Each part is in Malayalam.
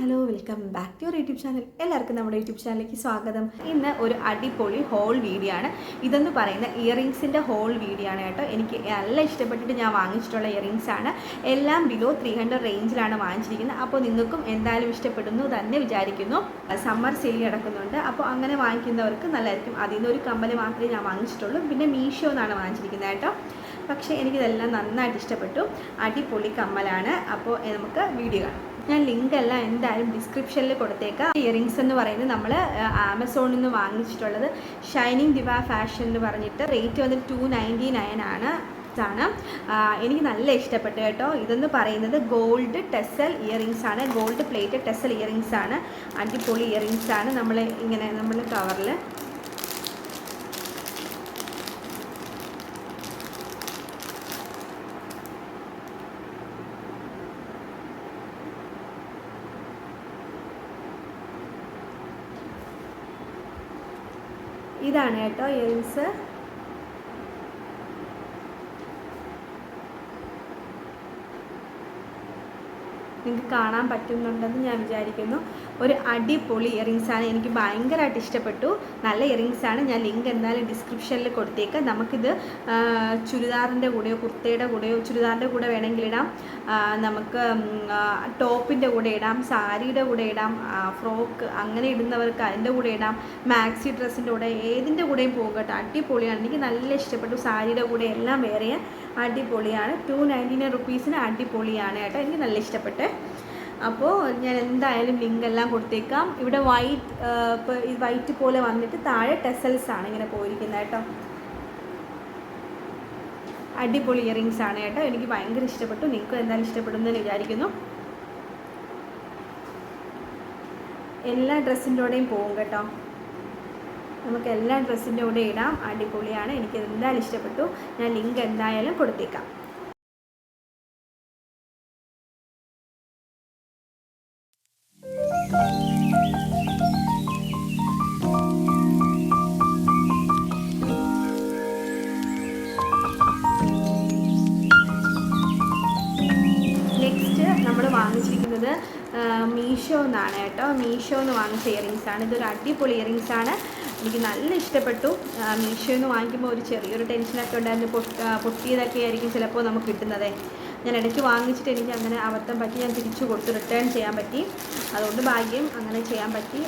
Hello welcome back to your YouTube channel. എല്ലാവർക്കും നമ്മുടെ യൂട്യൂബ് ചാനലിലേക്ക് സ്വാഗതം. ഇന്ന് ഒരു അടിപൊളി ഹോൾ വീഡിയോ ആണ്. ഇതെന്ന് പറയുന്ന ഇയറിങ്സിൻ്റെ ഹോൾ വീഡിയോ ആണ് കേട്ടോ. എനിക്ക് നല്ല ഇഷ്ടപ്പെട്ടിട്ട് ഞാൻ വാങ്ങിച്ചിട്ടുള്ള ഇയറിങ്സ് ആണ്. എല്ലാം ബിലോ 300 റേഞ്ചിലാണ് വാങ്ങിച്ചിരിക്കുന്നത്. അപ്പോൾ നിങ്ങൾക്കും എന്തായാലും ഇഷ്ടപ്പെടുന്നു തന്നെ വിചാരിക്കുന്നു. സമ്മർ സെയിൽ നടക്കുന്നുണ്ട്, അപ്പോൾ അങ്ങനെ വാങ്ങിക്കുന്നവർക്ക് നല്ലതായിരിക്കും. അതിൽ നിന്നൊരു കമ്മൽ മാത്രമേ ഞാൻ വാങ്ങിച്ചിട്ടുള്ളൂ. പിന്നെ മീഷോ എന്നാണ് വാങ്ങിച്ചിരിക്കുന്നത് കേട്ടോ. പക്ഷേ എനിക്കിതെല്ലാം നന്നായിട്ട് ഇഷ്ടപ്പെട്ടു. അടിപൊളി കമ്മലാണ്. അപ്പോൾ നമുക്ക് വീഡിയോ കാണാം. ഞാൻ ലിങ്ക് എല്ലാം എന്തായാലും ഡിസ്ക്രിപ്ഷനിൽ കൊടുത്തേക്കാം. ഇയറിങ്സ് എന്ന് പറയുന്നത് നമ്മൾ ആമസോണിൽ നിന്ന് വാങ്ങിച്ചിട്ടുള്ളത് ഷൈനിങ് ദിവ ഫാഷൻ എന്ന് പറഞ്ഞിട്ട് റേറ്റ് വന്നിട്ട് 299 ആണ്. എനിക്ക് നല്ല ഇഷ്ടപ്പെട്ടു കേട്ടോ. ഇതെന്ന് പറയുന്നത് ഗോൾഡ് ടെസൽ ഇയറിങ്സ് ആണ്, ഗോൾഡ് പ്ലേറ്റ് ടെസൽ ഇയറിങ്സ് ആണ്. അടിപൊളി ഇയറിങ്സ് ആണ്. നമ്മൾ കവറിൽ ഇതാണ് കേട്ടോ ഇയറിങ്സ്. നിങ്ങൾക്ക് കാണാൻ പറ്റുന്നുണ്ടെന്ന് ഞാൻ വിചാരിക്കുന്നു. ഒരു അടിപൊളി ഇയറിങ്സാണ്. എനിക്ക് ഭയങ്കരമായിട്ട് ഇഷ്ടപ്പെട്ടു. നല്ല ഇയറിങ്സാണ്. ഞാൻ ലിങ്ക് എന്തായാലും ഡിസ്ക്രിപ്ഷനിൽ കൊടുത്തേക്കാം. നമുക്കിത് ചുരിദാറിൻ്റെ കൂടെയോ കുർത്തയുടെ കൂടെയോ ചുരിദാറിൻ്റെ കൂടെ വേണമെങ്കിൽ ഇടാം, നമുക്ക് ടോപ്പിൻ്റെ കൂടെ ഇടാം, സാരിയുടെ കൂടെ ഇടാം, ഫ്രോക്ക് അങ്ങനെ ഇടുന്നവർക്ക് അതിൻ്റെ കൂടെ ഇടാം, മാക്സി ഡ്രസ്സിൻ്റെ കൂടെ ഏതിൻ്റെ കൂടെയും പോകും കേട്ടോ. അടിപൊളിയാണ്. എനിക്ക് നല്ല ഇഷ്ടപ്പെട്ടു. സാരിയുടെ കൂടെ എല്ലാം വേറെ അടിപൊളിയാണ്. 299 റുപ്പീസിന് അടിപൊളിയാണ് കേട്ടോ. എനിക്ക് നല്ല ഇഷ്ടപ്പെട്ടു. അപ്പോൾ ഞാൻ എന്തായാലും ലിങ്ക് എല്ലാം കൊടുത്തേക്കാം. ഇവിടെ വൈറ്റ് പോലെ വന്നിട്ട് താഴെ ടെസൽസ് ആണ് ഇങ്ങനെ പോയിരിക്കുന്നത് കേട്ടോ. അടിപൊളി ഇയറിങ്സ് ആണ് കേട്ടോ. എനിക്ക് ഭയങ്കര ഇഷ്ടപ്പെട്ടു. നിങ്ങൾക്ക് എന്തായാലും ഇഷ്ടപ്പെടുമെന്ന് വിചാരിക്കുന്നു. എല്ലാ ഡ്രസ്സിൻ്റെ കൂടെയും പോകും കേട്ടോ. നമുക്ക് എല്ലാ ഡ്രസ്സിൻ്റെ കൂടെ ഇടാം. അടിപൊളിയാണ്. എനിക്ക് എന്തായാലും ഇഷ്ടപ്പെട്ടു. ഞാൻ ലിങ്ക് എന്തായാലും കൊടുത്തേക്കാം. നെക്സ്റ്റ് നമ്മൾ വാങ്ങിച്ചിരിക്കുന്നത് മീഷോ എന്നാണ് കേട്ടോ. മീഷോ എന്ന് വാങ്ങിച്ച ഇയറിങ്സ് ആണ്. ഇതൊരു അടിപൊളി ഇയറിങ്സ് ആണ്. എനിക്ക് നല്ല ഇഷ്ടപ്പെട്ടു. മീഷോ എന്ന് വാങ്ങിക്കുമ്പോൾ ഒരു ചെറിയൊരു ടെൻഷനൊക്കെ ഉണ്ടായിരുന്നു. പൊട്ടിയതൊക്കെ ആയിരിക്കും ചിലപ്പോൾ നമുക്ക് കിട്ടുന്നത്. ഞാൻ ഇടയ്ക്ക് വാങ്ങിച്ചിട്ട് എനിക്ക് അങ്ങനെ അബദ്ധം പറ്റി. ഞാൻ തിരിച്ചു കൊടുത്തു, റിട്ടേൺ ചെയ്യാൻ പറ്റി. അതുകൊണ്ട് ഭാഗ്യം അങ്ങനെ ചെയ്യാൻ പറ്റി.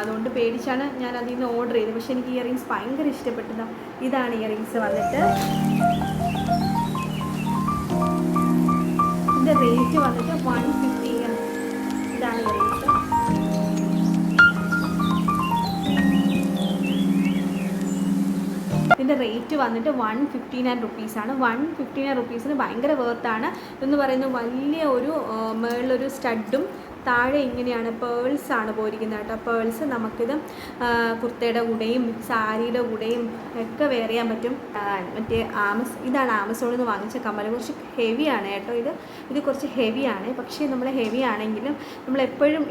അതുകൊണ്ട് പേടിച്ചാണ് ഞാൻ അതിൽ നിന്ന് ഓർഡർ ചെയ്തത്. പക്ഷേ എനിക്ക് ഇയറിങ്സ് ഭയങ്കര ഇഷ്ടപ്പെട്ടു. ഇതാണ് ഇയറിങ്സ് വന്നിട്ട്. ഇതിൻ്റെ റേറ്റ് വന്നിട്ട് 150 ആണ്. ഇതാണ് ഇയറിങ്സ്. ഇതിൻ്റെ റേറ്റ് വന്നിട്ട് 159 റുപ്പീസാണ്. 159 റുപ്പീസിന് ഭയങ്കര വേർത്താണ്. ഇതെന്ന് പറയുന്നത് വലിയ ഒരു മേളിലൊരു സ്റ്റഡും താഴെ ഇങ്ങനെയാണ് പേൾസാണ് പോയിരിക്കുന്നത് കേട്ടോ. പേൾസ് നമുക്കിത് കുർത്തയുടെ കൂടെയും സാരിയുടെ കൂടെയും ഒക്കെ വെയർ ചെയ്യാൻ പറ്റും. മറ്റേ ഇതാണ് ആമസോണിൽ നിന്ന് വാങ്ങിച്ച കമ്മൽ. കുറച്ച് ഹെവിയാണ് കേട്ടോ. ഇത് കുറച്ച് ഹെവിയാണ്. പക്ഷേ നമ്മൾ ഹെവി ആണെങ്കിലും നമ്മൾ എപ്പോഴും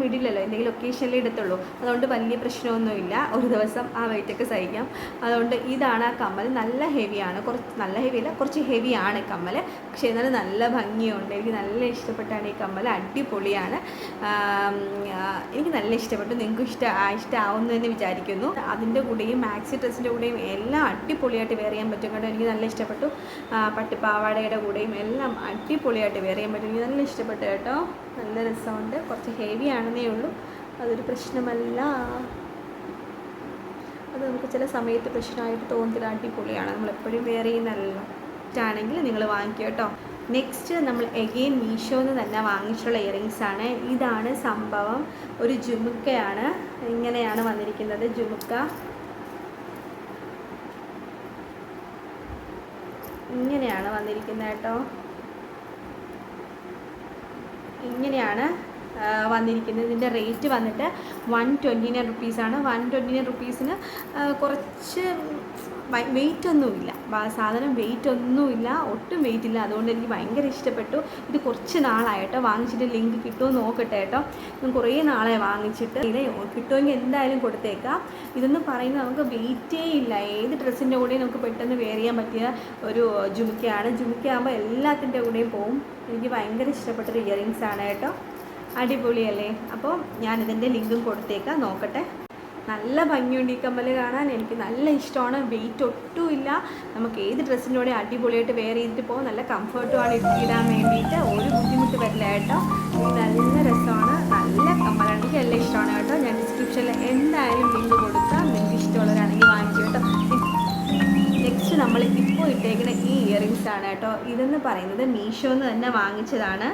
ഇടില്ലല്ലോ, എന്തെങ്കിലും ഒക്കേഷനിലേ ഇടത്തുള്ളൂ. അതുകൊണ്ട് വലിയ പ്രശ്നമൊന്നുമില്ല. ഒരു ദിവസം ആ വെയിറ്റൊക്കെ സഹിക്കാം. അതുകൊണ്ട് ഇതാണ് ആ കമ്മൽ. നല്ല ഹെവിയാണ്. നല്ല ഹെവിയല്ല, കുറച്ച് ഹെവിയാണ് കമ്മൽ. പക്ഷേ എന്നാലും നല്ല ഭംഗിയുണ്ട്. എനിക്ക് നല്ല ഇഷ്ടപ്പെട്ടാണ് ഈ കമ്മൽ. അടിപൊളിയാണ്. എനിക്ക് നല്ല ഇഷ്ടപ്പെട്ടു. നിങ്ങൾക്ക് ഇഷ്ടമാവുന്നു എന്ന് വിചാരിക്കുന്നു. അതിൻ്റെ കൂടെയും മാക്സി ഡ്രസ്സിൻ്റെ കൂടെയും എല്ലാം അടിപൊളിയായിട്ട് വെയർ ചെയ്യാൻ പറ്റും കേട്ടോ. എനിക്ക് നല്ല ഇഷ്ടപ്പെട്ടു. പട്ടുപാവാടയുടെ കൂടെയും എല്ലാം അടിപൊളിയായിട്ട് വെയർ ചെയ്യാൻ പറ്റും. എനിക്ക് നല്ല ഇഷ്ടപ്പെട്ടു കേട്ടോ. നല്ല രസമുണ്ട്. കുറച്ച് ഹെവി ആണെന്നേ ഉള്ളൂ, അതൊരു പ്രശ്നമല്ല. അത് നമുക്ക് ചില സമയത്ത് പ്രശ്നമായിട്ട് തോന്നത്തില്ല. അടിപൊളിയാണ്. നമ്മളെപ്പോഴും വെയർ ചെയ്യുന്നതല്ലോ. ഇഷ്ടമാണെങ്കിൽ നിങ്ങൾ വാങ്ങിക്കുക കേട്ടോ. നെക്സ്റ്റ് നമ്മൾ എഗെയിൻ മീഷോന്ന് തന്നെ വാങ്ങിച്ചിട്ടുള്ള ഇയറിങ്സ് ആണ്. ഇതാണ് സംഭവം. ഒരു ജുമുക്കയാണ്. ഇങ്ങനെയാണ് വന്നിരിക്കുന്നത്. ജുമുക്ക ഇങ്ങനെയാണ് വന്നിരിക്കുന്നത് കേട്ടോ. ഇങ്ങനെയാണ് വന്നിരിക്കുന്നത്. ഇതിൻ്റെ റേറ്റ് വന്നിട്ട് 129 റുപ്പീസാണ്. 129 റുപ്പീസിന് കുറച്ച് വെയിറ്റ് ഒന്നുമില്ല. സാധനം വെയിറ്റ് ഒന്നുമില്ല, ഒട്ടും വെയിറ്റ് ഇല്ല. അതുകൊണ്ട് എനിക്ക് ഭയങ്കര ഇഷ്ടപ്പെട്ടു. ഇത് കുറച്ച് നാളായിട്ടോ വാങ്ങിച്ചിട്ട്. ലിങ്ക് കിട്ടുമോ നോക്കട്ടെ കേട്ടോ. ഞാൻ കുറേ നാളെ വാങ്ങിച്ചിട്ട്. ഇത് കിട്ടുമെങ്കിൽ എന്തായാലും കൊടുത്തേക്കാം. ഇതെന്ന് പറയുന്നത് നമുക്ക് വെയിറ്റേ ഇല്ല. ഏത് ഡ്രസ്സിൻ്റെ കൂടെയും നമുക്ക് പെട്ടെന്ന് വെയർ ചെയ്യാൻ പറ്റിയ ഒരു ജുമുക്കയാണ്. ജുമുക്കയാകുമ്പോൾ എല്ലാത്തിൻ്റെ കൂടെയും പോവും. എനിക്ക് ഭയങ്കര ഇഷ്ടപ്പെട്ടൊരു ഇയറിങ്സ് ആണ് കേട്ടോ. അടിപൊളിയല്ലേ? അപ്പോൾ ഞാനിതിൻ്റെ ലിങ്കും കൊടുത്തേക്കാം, നോക്കട്ടെ. നല്ല ഭംഗിയുണ്ട് ഈ കമ്മൽ കാണാൻ, എനിക്ക് നല്ല ഇഷ്ടമാണ്. വെയിറ്റ് ഒട്ടുമില്ല, നമുക്ക് ഏത് ഡ്രസ്സിൻ്റെ കൂടെ അടിപൊളിയായിട്ട് വെയർ ചെയ്തിട്ട് പോകും. നല്ല കംഫർട്ടുമാണ് ഇടാൻ വേണ്ടിയിട്ട്, ഒരു ബുദ്ധിമുട്ട് വരില്ല കേട്ടോ. ഇത് നല്ല രസമാണ്, നല്ല കമ്മലാണ്, എനിക്ക് നല്ല ഇഷ്ടമാണ് കേട്ടോ. ഞാൻ ഡിസ്ക്രിപ്ഷനിൽ എന്തായാലും ലിങ്ക് കൊടുക്കാം, നിങ്ങൾക്ക് ഇഷ്ടമുള്ളവരാണെങ്കിൽ വാങ്ങിക്കും കേട്ടോ. നെക്സ്റ്റ് നമ്മൾ ഇപ്പോൾ ഇട്ടേക്കുന്ന ഈ ഇയറിങ്സ് ആണ് കേട്ടോ. ഇതെന്ന് പറയുന്നത് മീഷോന്ന് തന്നെ വാങ്ങിച്ചതാണ്.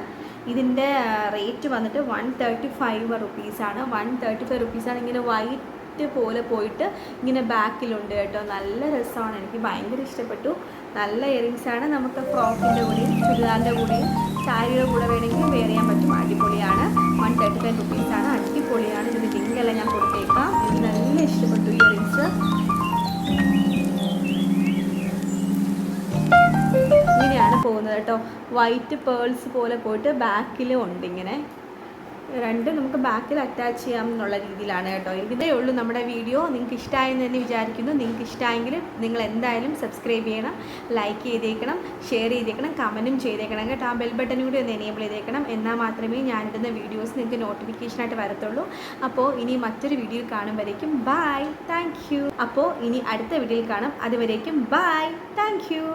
ഇതിൻ്റെ റേറ്റ് വന്നിട്ട് 135 റുപ്പീസാണ്. 135 റുപ്പീസാണ്. ഇങ്ങനെ വൈറ്റ് പോലെ പോയിട്ട് ഇങ്ങനെ ബാക്കിലുണ്ട് കേട്ടോ. നല്ല രസമാണ്, എനിക്ക് ഭയങ്കര ഇഷ്ടപ്പെട്ടു. നല്ല ഇയറിങ്സാണ്. നമുക്ക് ഫ്രോക്കിൻ്റെ കൂടെയും ചുരിദാറിൻ്റെ കൂടെയും സാരിയുടെ കൂടെ വേണമെങ്കിൽ വെയർ ചെയ്യാൻ പറ്റും. അടിപൊളിയാണ്. 135 റുപ്പീസാണ്. അടിപൊളിയാണ്. ഇതിൻ്റെ ലിങ്കെല്ലാം ഞാൻ കൊടുത്തേക്കാം. എനിക്ക് നല്ല ഇഷ്ടപ്പെട്ടു ഇയറിങ്സ്. ഇങ്ങനെയാണ് പോകുന്നത് കേട്ടോ. വൈറ്റ് പേൾസ് പോലെ പോയിട്ട് ബാക്കിലും ഉണ്ട് ഇങ്ങനെ. രണ്ടും നമുക്ക് ബാക്കിൽ അറ്റാച്ച് ചെയ്യാം എന്നുള്ള രീതിയിലാണ് കേട്ടോ. ഇതേ ഉള്ളൂ നമ്മുടെ വീഡിയോ. നിങ്ങൾക്ക് ഇഷ്ടമായെന്ന് തന്നെ വിചാരിക്കുന്നു. നിങ്ങൾക്ക് ഇഷ്ടമായെങ്കിൽ നിങ്ങൾ എന്തായാലും സബ്സ്ക്രൈബ് ചെയ്യണം, ലൈക്ക് ചെയ്തേക്കണം, ഷെയർ ചെയ്തേക്കണം, കമൻറ്റും ചെയ്തേക്കണം കേട്ടോ. ആ ബെൽ ബട്ടനും കൂടി ഒന്ന് എനേബിൾ ചെയ്തേക്കണം. എന്നാൽ മാത്രമേ ഞാനിടുന്ന വീഡിയോസ് നിങ്ങൾക്ക് നോട്ടിഫിക്കേഷനായിട്ട് വരത്തുള്ളൂ. അപ്പോൾ ഇനി മറ്റൊരു വീഡിയോയിൽ കാണുമ്പോഴേക്കും ബൈ, താങ്ക് യു. അപ്പോൾ ഇനി അടുത്ത വീഡിയോയിൽ കാണാം. അതുവരേക്കും ബൈ, താങ്ക് യു.